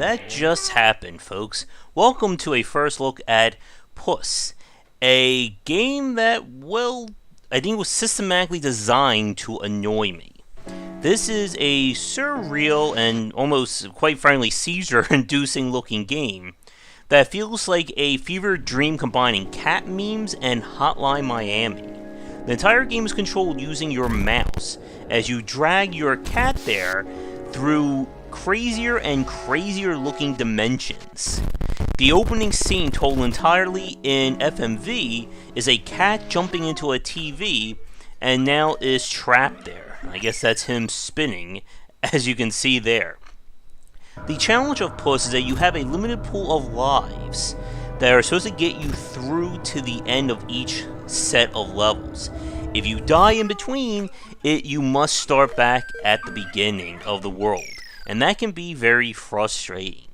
that just happened, folks. Welcome to a first look at Puss, a game that, well, I think was systematically designed to annoy me. This is a surreal and almost, quite frankly, seizure-inducing looking game that feels like a fever dream combining cat memes and Hotline Miami. The entire game is controlled using your mouse as you drag your cat there through crazier and crazier looking dimensions. The opening scene, told entirely in FMV, is a cat jumping into a TV and now is trapped there. I guess that's him spinning, as you can see there. The challenge of Puss is that you have a limited pool of lives that are supposed to get you through to the end of each set of levels. If you die in between, you must start back at the beginning of the world, and that can be very frustrating.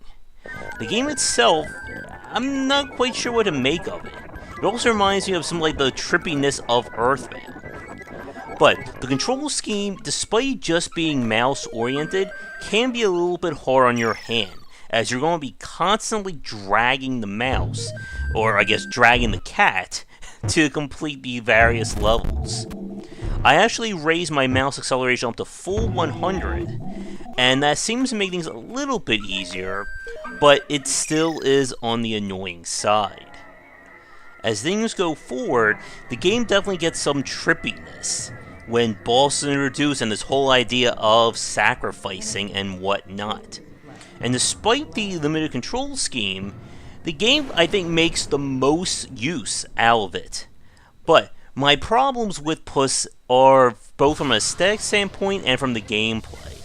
The game itself, I'm not quite sure what to make of it. It also reminds me of some like the trippiness of Earthbound. But the control scheme, despite just being mouse-oriented, can be a little bit hard on your hand, as you're going to be constantly dragging the mouse, or I guess dragging the cat, to complete the various levels. I actually raised my mouse acceleration up to full 100, and that seems to make things a little bit easier, but it still is on the annoying side. As things go forward, the game definitely gets some trippiness when bosses are introduced and this whole idea of sacrificing and whatnot. And despite the limited control scheme, the game, I think, makes the most use out of it. But my problems with Puss are both from an aesthetic standpoint and from the gameplay.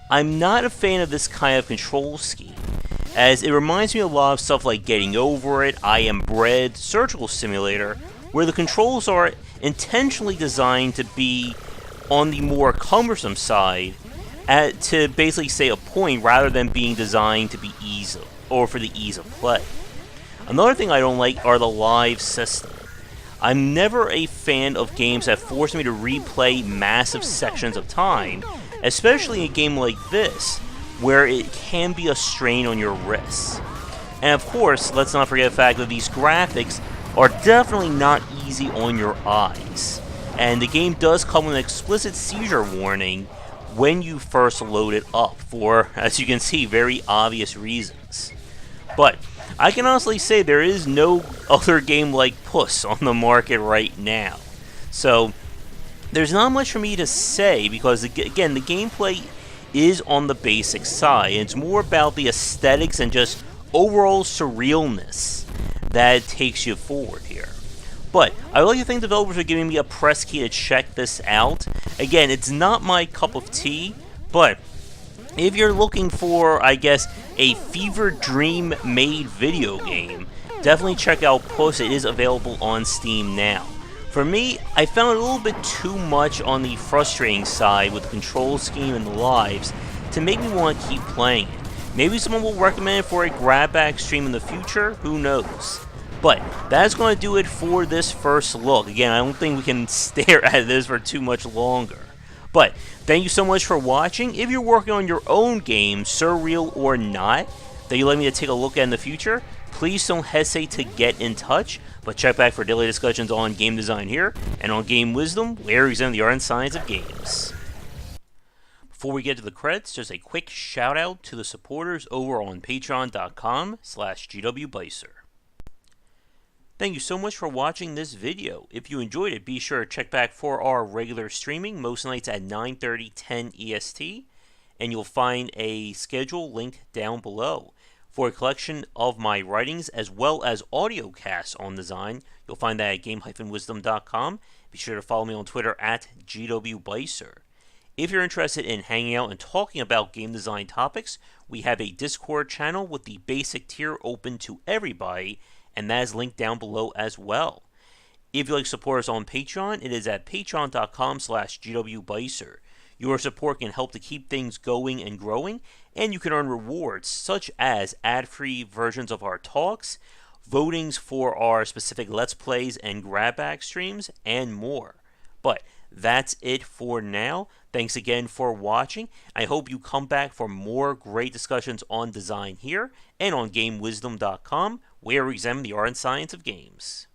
I'm not a fan of this kind of control scheme, as it reminds me a lot of stuff like Getting Over It, I Am Bread, Surgical Simulator, where the controls are intentionally designed to be on the more cumbersome side, to basically say a point rather than being designed to be easy or for the ease of play. Another thing I don't like are the live system. I'm never a fan of games that force me to replay massive sections of time, especially in a game like this, where it can be a strain on your wrists. And of course, let's not forget the fact that these graphics are definitely not easy on your eyes. And the game does come with an explicit seizure warning when you first load it up for, as you can see, very obvious reasons. But I can honestly say there is no other game like Puss on the market right now. So there's not much for me to say because, again, the gameplay is on the basic side. It's more about the aesthetics and just overall surrealness that takes you forward here. But I would like to thank developers for giving me a press key to check this out. Again, it's not my cup of tea, but if you're looking for, I guess, a fever dream made video game, definitely check out Puss. It is available on Steam now. For me, I found it a little bit too much on the frustrating side with the control scheme and the lives to make me want to keep playing it. Maybe someone will recommend it for a grab bag stream in the future, who knows. But that's going to do it for this first look. Again, I don't think we can stare at this for too much longer. But thank you so much for watching. If you're working on your own game, surreal or not, that you'd like me to take a look at in the future, please don't hesitate to get in touch. But check back for daily discussions on game design here, and on Game Wisdom, where we examine the art and science of games. Before we get to the credits, just a quick shout out to the supporters over on patreon.com/GWBycer. Thank you so much for watching this video. If you enjoyed it, be sure to check back for our regular streaming, most nights at 9:30, 10 EST, and you'll find a schedule linked down below. For a collection of my writings as well as audio casts on design, you'll find that at game-wisdom.com. Be sure to follow me on Twitter at GWBycer. If you're interested in hanging out and talking about game design topics, we have a Discord channel with the basic tier open to everybody, and that is linked down below as well. If you'd like to support us on Patreon, it is at patreon.com/GWBycer. Your support can help to keep things going and growing, and you can earn rewards such as ad-free versions of our talks, votings for our specific Let's Plays and grab bag streams, and more. But That's it for now. Thanks again for watching. I hope you come back for more great discussions on design here and on GameWisdom.com, where we examine the art and science of games.